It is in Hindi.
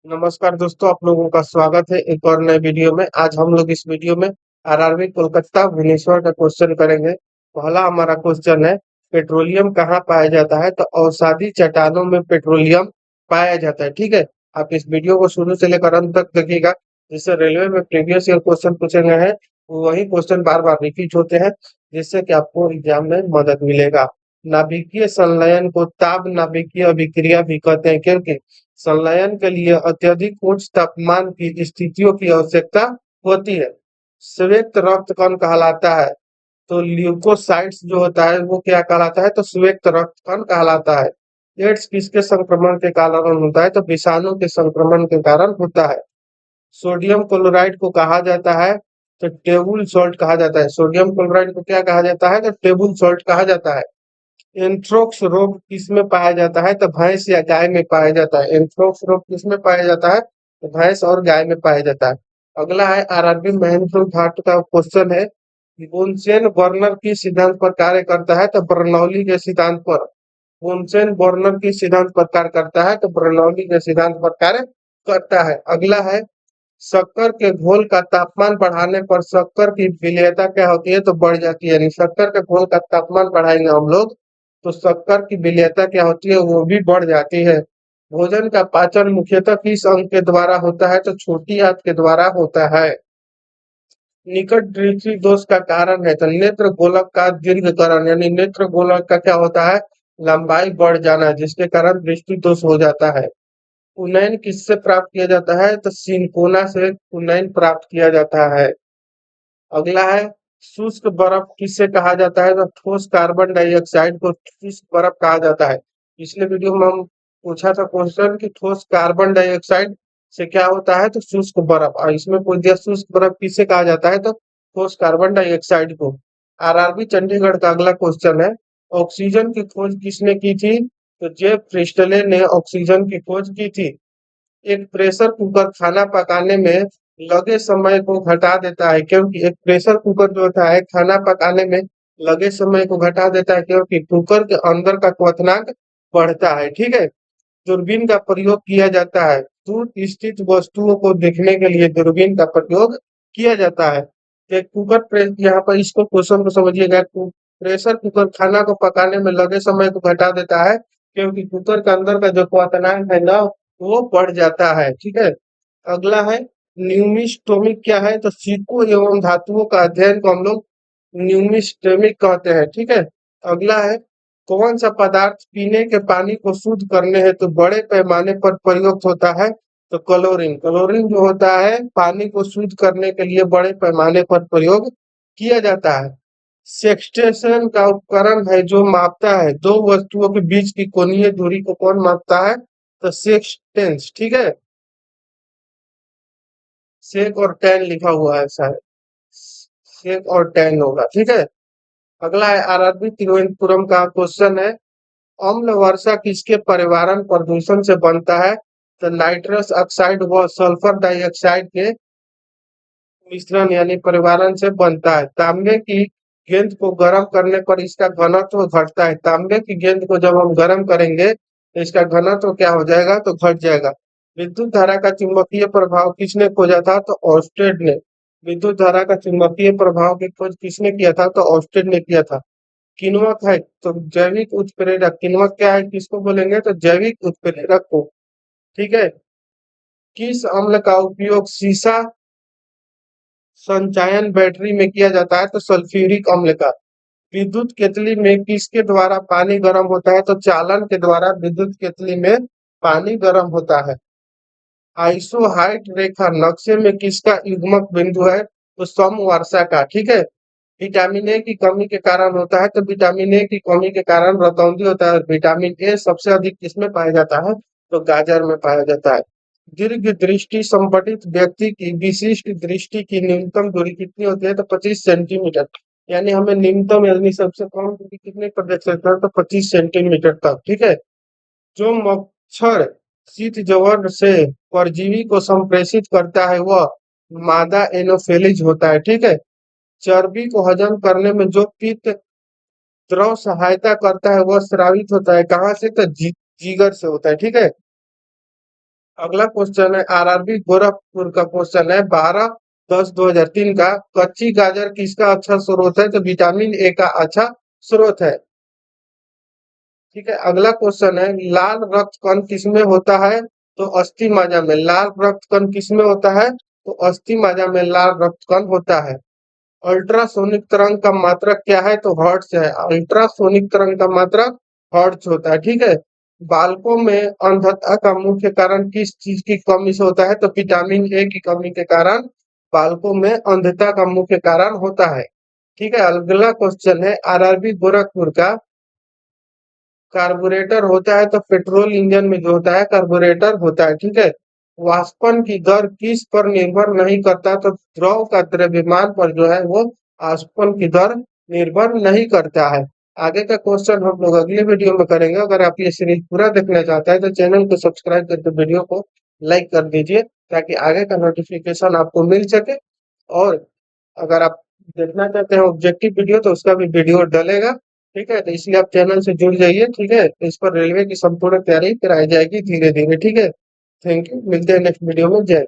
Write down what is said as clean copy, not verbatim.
नमस्कार दोस्तों, आप लोगों का स्वागत है एक और नए वीडियो में। आज हम लोग इस वीडियो में आरआरबी कोलकाता भुवनेश्वर का क्वेश्चन करेंगे। पहला हमारा क्वेश्चन है, पेट्रोलियम कहाँ पाया जाता है? तो औषधि चट्टानों में पेट्रोलियम पाया जाता है। ठीक है, आप इस वीडियो को शुरू से लेकर अंत तक देखिएगा। जिससे रेलवे में प्रीवियस ईयर क्वेश्चन पूछे गए हैं, वही क्वेश्चन बार बार रिपीट होते हैं, जिससे कि आपको एग्जाम में मदद मिलेगा। नाभिकीय संलयन को ताप नाभिकीय अभिक्रिया भी कहते हैं, क्योंकि संलयन के लिए अत्यधिक उच्च तापमान की स्थितियों की आवश्यकता होती है। श्वेत रक्त कण कहलाता है। तो ल्यूकोसाइट्स जो होता है वो क्या कहलाता है? तो श्वेत रक्त कण कहलाता है। एड्स किसके संक्रमण के कारण होता है? तो विषाणु के संक्रमण के कारण होता है। सोडियम क्लोराइड को कहा जाता है तो टेबल सॉल्ट कहा जाता है। सोडियम क्लोराइड को क्या कहा जाता है? तो टेबल सॉल्ट कहा जाता है। एंथ्रेक्स रोग किसमें पाया जाता है? तो भैंस या गाय में पाया जाता है। एंथ्रेक्स रोग किसमें पाया जाता है? तो भैंस और गाय में पाया जाता है। अगला है आरआरबी महेंद्र घाट का क्वेश्चन है, बुनसेन बर्नर की सिद्धांत पर कार्य करता है? तो बर्नौली के सिद्धांत पर। बुनसेन बर्नर की सिद्धांत पर कार्य करता है तो बर्नौली के सिद्धांत पर कार्य करता है। अगला है, शक्कर के घोल का तापमान बढ़ाने पर शक्कर की विलेयता क्या होती है? तो बढ़ जाती है। यानी शक्कर के घोल का तापमान बढ़ाएंगे हम लोग तो शक्कर की विलेयता क्या होती है? वो भी बढ़ जाती है। भोजन का पाचन मुख्यतः किस अंग के द्वारा होता है? तो छोटी आंत के द्वारा होता है। निकट दृष्टि दोष का कारण है तो नेत्र गोलक का दीर्घकरण, यानी नेत्र गोलक का क्या होता है? लंबाई बढ़ जाना, जिसके कारण दृष्टि दोष हो जाता है। उन्नयन किससे प्राप्त किया जाता है? तो सिनकोना से उन्नयन प्राप्त किया जाता है। अगला है, शुष्क बर्फ किससे कहा जाता है? तो ठोस कार्बन डाइऑक्साइड को शुष्क बर्फ कहा जाता है। पिछले वीडियो में हम पूछा था क्वेश्चन कि ठोस कार्बन डाइऑक्साइड से क्या होता है? तो शुष्क बर्फ। और इसमें पूछ दिया शुष्क बर्फ किससे कहा जाता है? तो ठोस कार्बन डाइऑक्साइड को। आरआरबी चंडीगढ़ का अगला क्वेश्चन है, ऑक्सीजन की खोज किसने की थी? तो जेफ प्रिस्टले ने ऑक्सीजन की खोज की थी। एक प्रेशर कुकर खाना पकाने में लगे समय को घटा देता है, क्योंकि एक प्रेशर कुकर जो होता है खाना पकाने में लगे समय को घटा देता है, क्योंकि कुकर के अंदर का क्वथनांक बढ़ता है। ठीक है, दूरबीन का प्रयोग किया जाता है। दूर स्थित वस्तुओं को देखने के लिए दूरबीन का प्रयोग किया जाता है। एक कुकर प्रेस, यहाँ पर इसको क्वेश्चन को समझिएगा। प्रेशर कुकर खाना को पकाने में लगे समय को घटा देता है, क्योंकि कुकर के अंदर का जो क्वथनांक है ना, वो बढ़ जाता है। ठीक है, अगला है, न्यूमिस्टोमिक क्या है? तो सिक्कों एवं धातुओं का अध्ययन को हम लोग न्यूमिस्टोमिक कहते हैं। ठीक है, अगला है, कौन सा पदार्थ पीने के पानी को शुद्ध करने हेतु बड़े पैमाने पर प्रयुक्त होता है? तो क्लोरीन। क्लोरीन जो होता है पानी को शुद्ध करने के लिए बड़े पैमाने पर प्रयोग किया जाता है। सेक्सटेशन का उपकरण है जो मापता है दो वस्तुओं के बीच की कोणीय दूरी को। कौन मापता है? तो सेक्सटेंस। ठीक है, सेक और टेन लिखा हुआ है शायद, सेक और टेन होगा। ठीक है, अगला है आरआरबी तिरुवनंतपुरम का क्वेश्चन है, अम्ल वर्षा किसके पर्यावरण प्रदूषण से बनता है? तो नाइट्रस ऑक्साइड व सल्फर डाइऑक्साइड के मिश्रण यानी पर्यावरण से बनता है। तांबे की गेंद को गर्म करने पर इसका घनत्व घटता है। तांबे की गेंद को जब हम गर्म करेंगे तो इसका घनत्व क्या हो जाएगा? तो घट जाएगा। विद्युत धारा का चुंबकीय प्रभाव किसने खोजा था? तो ऑर्स्टेड ने। विद्युत धारा का चुंबकीय प्रभाव की खोज किसने किया था? तो ऑर्स्टेड ने किया था। किण्वक है तो जैविक उत्प्रेरक। किण्वक क्या है, किसको बोलेंगे? तो जैविक उत्प्रेरक को। ठीक है, किस अम्ल का उपयोग सीसा संचायन बैटरी में किया जाता है? तो सल्फ्यूरिक अम्ल का। विद्युत केतली में किसके द्वारा पानी गर्म होता है? तो चालन के द्वारा विद्युत केतली में पानी गर्म होता है। आइसोहाइट रेखा नक्शे में किसका युग्मक बिंदु है? तो समवर्षा का। ठीक है, विटामिन ए की कमी के कारण होता है, तो विटामिन ए की कमी के कारण रतौंधी होता है। विटामिन ए सबसे अधिक किसमें पाया जाता है? तो गाजर में पाया जाता है। दीर्घ दृष्टि संपटित व्यक्ति की विशिष्ट दृष्टि की न्यूनतम दूरी कितनी होती है? तो 25 सेंटीमीटर। यानी हमें न्यूनतम यानी सबसे कम दूरी कितने पर देख सकते हैं? तो 25 सेंटीमीटर तक। ठीक है, जो मच्छर शीत जवर से परजीवी को संप्रेषित करता है वह मादा एनोफेलिज होता है। ठीक है, चर्बी को हजम करने में जो पित्त द्रव सहायता करता है वह स्रावित होता है। कहाँ से? तो जिगर से होता है। ठीक है, अगला क्वेश्चन है आरआरबी गोरखपुर का क्वेश्चन है 12/10/2003 का। कच्ची गाजर किसका अच्छा स्रोत है? तो विटामिन ए का अच्छा स्रोत है। ठीक है, अगला क्वेश्चन है लाल रक्त कण किसमें होता है? तो अस्थि मज्जा में। लाल रक्त कण किसमें होता है? तो अस्थि मज्जा में लाल रक्त कण होता है। अल्ट्रासोनिक तरंग का मात्रक क्या है? तो हर्ट्ज है। अल्ट्रासोनिक तरंग का मात्रक हर्ट्ज होता है। ठीक है, बालकों में अंधता का मुख्य कारण किस चीज की कमी से होता है? तो विटामिन ए की कमी के कारण बालकों में अंधता का मुख्य कारण होता है। ठीक है, अगला क्वेश्चन है आरआरबी गोरखपुर का। कार्बोरेटर होता है तो पेट्रोल इंजन में जो होता है कार्बोरेटर होता है। ठीक है, वाष्पन की दर किस पर निर्भर नहीं करता? तो द्रव का द्रव्यमान पर जो है वो वाष्पन की दर निर्भर नहीं करता है। आगे का क्वेश्चन हम लोग अगले वीडियो में करेंगे। अगर आप ये सीरीज पूरा देखना चाहते हैं तो चैनल को सब्सक्राइब करके वीडियो को लाइक कर दीजिए, ताकि आगे का नोटिफिकेशन आपको मिल सके। और अगर आप देखना चाहते हैं ऑब्जेक्टिव वीडियो तो उसका भी वीडियो डलेगा। ठीक है, तो इसलिए आप चैनल से जुड़ जाइए। ठीक है, तो इस पर रेलवे की संपूर्ण तैयारी कराई जाएगी धीरे धीरे। ठीक है, थैंक यू, मिलते हैं नेक्स्ट वीडियो में। जय